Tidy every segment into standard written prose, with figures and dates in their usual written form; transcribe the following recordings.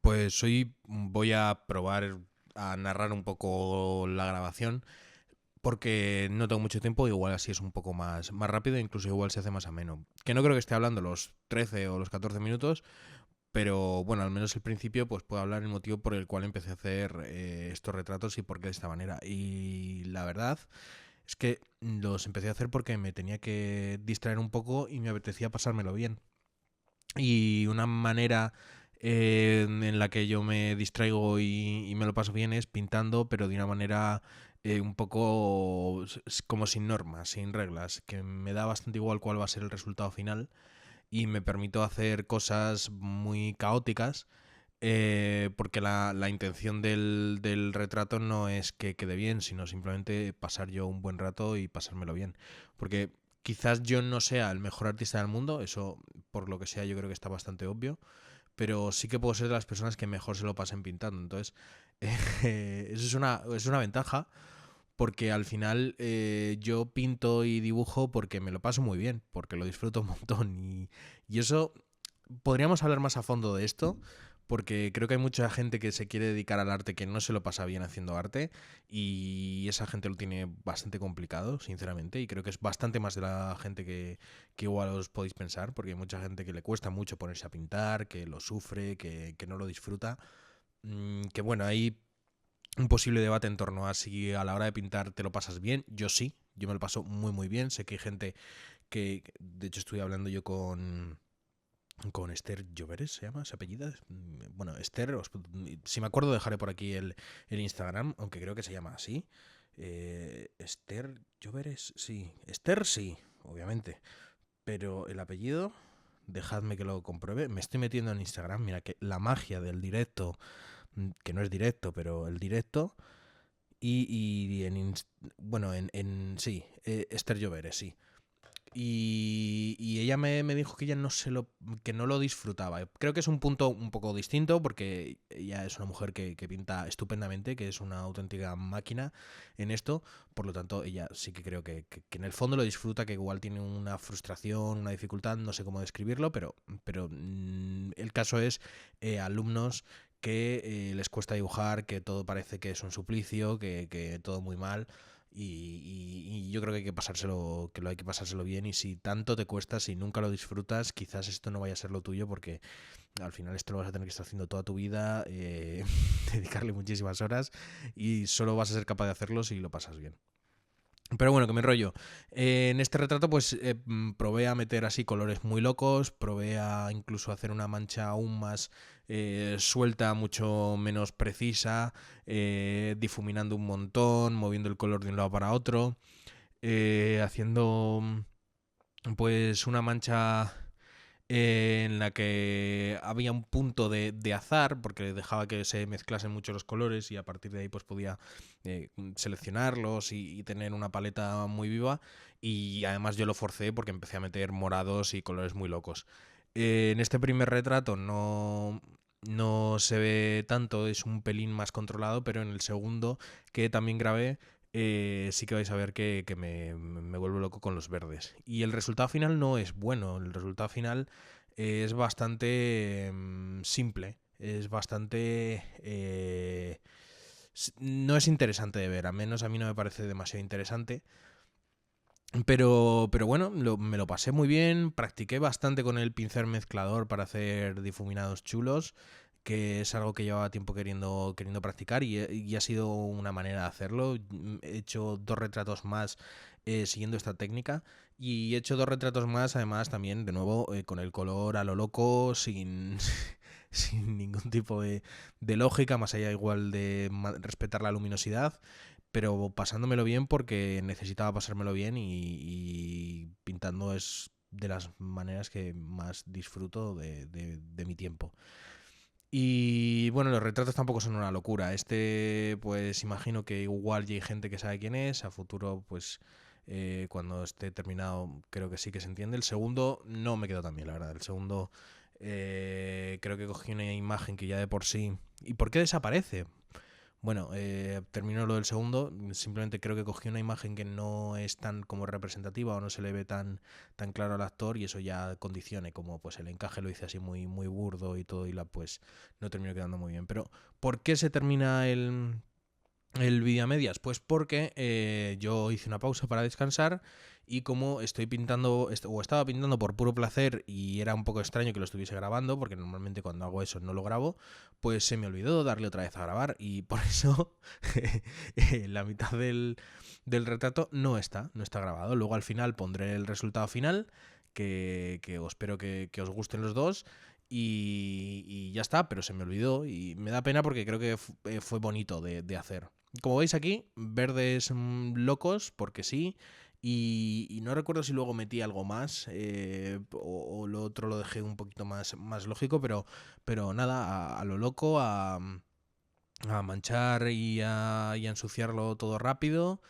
Pues hoy voy a probar a narrar un poco la grabación porque no tengo mucho tiempo, igual así es un poco más rápido, incluso igual se hace más ameno. Que no creo que esté hablando los 13 o los 14 minutos, pero bueno, al menos el principio pues puedo hablar el motivo por el cual empecé a hacer estos retratos y por qué de esta manera. Y la verdad es que los empecé a hacer porque me tenía que distraer un poco y me apetecía pasármelo bien. Y una manera en la que yo me distraigo y me lo paso bien es pintando, pero de una manera un poco como sin normas, sin reglas, que me da bastante igual cuál va a ser el resultado final y me permito hacer cosas muy caóticas. Porque la intención del retrato no es que quede bien, sino simplemente pasar yo un buen rato y pasármelo bien. Porque quizás yo no sea el mejor artista del mundo, eso por lo que sea yo creo que está bastante obvio, pero sí que puedo ser de las personas que mejor se lo pasen pintando. Entonces, eso es una ventaja porque al final yo pinto y dibujo porque me lo paso muy bien, porque lo disfruto un montón y eso podríamos hablar más a fondo de esto, porque creo que hay mucha gente que se quiere dedicar al arte que no se lo pasa bien haciendo arte y esa gente lo tiene bastante complicado, sinceramente, y creo que es bastante más de la gente que igual os podéis pensar, porque hay mucha gente que le cuesta mucho ponerse a pintar, que lo sufre, que no lo disfruta. Que bueno, hay un posible debate en torno a si a la hora de pintar te lo pasas bien. Yo sí, yo me lo paso muy muy bien. Sé que hay gente de hecho estoy hablando yo con Esther Lloveres, ¿se llama? ¿Se apellida? Bueno, Esther, si me acuerdo dejaré por aquí el Instagram, aunque creo que se llama así. Esther Lloveres, sí. Esther sí, obviamente. Pero el apellido, dejadme que lo compruebe. Me estoy metiendo en Instagram, mira que la magia del directo, que no es directo, pero el directo. Y bueno, sí, Esther Lloveres, sí. Y ella me dijo que ella que no lo disfrutaba. Creo que es un punto un poco distinto porque ella es una mujer que pinta estupendamente, que es una auténtica máquina en esto. Por lo tanto, ella sí que creo que en el fondo lo disfruta, que igual tiene una frustración, una dificultad, no sé cómo describirlo, pero el caso es alumnos que les cuesta dibujar, que todo parece que es un suplicio, que todo muy mal y yo creo que hay que pasárselo, que lo hay que pasárselo bien y si tanto te cuesta, si nunca lo disfrutas, quizás esto no vaya a ser lo tuyo porque al final esto lo vas a tener que estar haciendo toda tu vida, dedicarle muchísimas horas y solo vas a ser capaz de hacerlo si lo pasas bien. Pero bueno, que me enrollo. En este retrato pues probé a meter así colores muy locos, probé a incluso hacer una mancha aún más suelta, mucho menos precisa, difuminando un montón, moviendo el color de un lado para otro, haciendo pues una mancha en la que había un punto de azar, porque dejaba que se mezclasen mucho los colores y a partir de ahí pues podía seleccionarlos y tener una paleta muy viva. Y además yo lo forcé porque empecé a meter morados y colores muy locos. En este primer retrato no se ve tanto, es un pelín más controlado, pero en el segundo que también grabé sí que vais a ver que me vuelvo loco con los verdes. Y el resultado final no es bueno, el resultado final es bastante simple, es bastante... no es interesante de ver, al menos a mí no me parece demasiado interesante. Pero bueno, me lo pasé muy bien, practiqué bastante con el pincel mezclador para hacer difuminados chulos, que es algo que llevaba tiempo queriendo practicar y ha sido una manera de hacerlo. He hecho dos retratos más siguiendo esta técnica y he hecho dos retratos más además también de nuevo con el color a lo loco, sin, sin ningún tipo de lógica, más allá igual de respetar la luminosidad, pero pasándomelo bien porque necesitaba pasármelo bien y pintando es de las maneras que más disfruto de mi tiempo. Y bueno, los retratos tampoco son una locura. Este, pues imagino que igual ya hay gente que sabe quién es. A futuro, pues cuando esté terminado, creo que sí que se entiende. El segundo no me quedó tan bien, la verdad. El segundo creo que cogí una imagen que ya de por sí... ¿Y por qué desaparece? Bueno, termino lo del segundo. Simplemente creo que cogí una imagen que no es tan como representativa o no se le ve tan claro al actor y eso ya condicione, como pues el encaje lo hice así muy burdo y todo y pues no terminó quedando muy bien. Pero ¿por qué se termina el vídeo a medias? Pues porque yo hice una pausa para descansar y como estoy pintando, o estaba pintando por puro placer y era un poco extraño que lo estuviese grabando, porque normalmente cuando hago eso no lo grabo, pues se me olvidó darle otra vez a grabar y por eso la mitad del retrato no está grabado. Luego al final pondré el resultado final, que espero que os gusten los dos. Y ya está, pero se me olvidó y me da pena porque creo que fue bonito de hacer. Como veis aquí, verdes locos, porque sí. Y no recuerdo si luego metí algo más o lo otro lo dejé un poquito más lógico, pero nada, a lo loco, a manchar y a ensuciarlo todo rápido,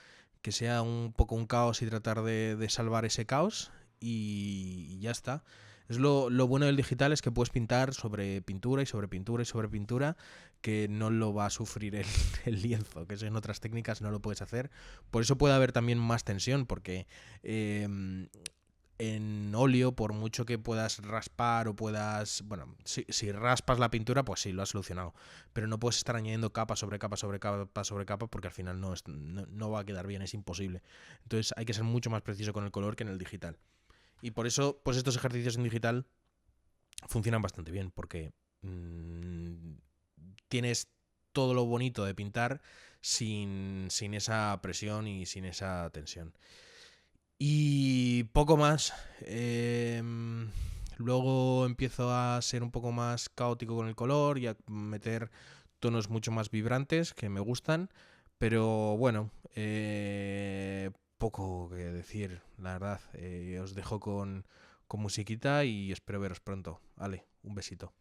que sea un poco un caos y tratar de salvar ese caos y ya está. Es lo bueno del digital es que puedes pintar sobre pintura y sobre pintura y sobre pintura, que no lo va a sufrir el lienzo, que eso en otras técnicas no lo puedes hacer. Por eso puede haber también más tensión, porque en óleo, por mucho que puedas raspar o puedas... Bueno, si raspas la pintura, pues sí, lo has solucionado. Pero no puedes estar añadiendo capa sobre capa sobre capa sobre capa porque al final no va a quedar bien, es imposible. Entonces hay que ser mucho más preciso con el color que en el digital. Y por eso, pues estos ejercicios en digital funcionan bastante bien, porque tienes todo lo bonito de pintar sin esa presión y sin esa tensión. Y poco más. Luego empiezo a ser un poco más caótico con el color y a meter tonos mucho más vibrantes que me gustan. Pero bueno, poco que decir, la verdad. Os dejo con musiquita y espero veros pronto. Vale, un besito.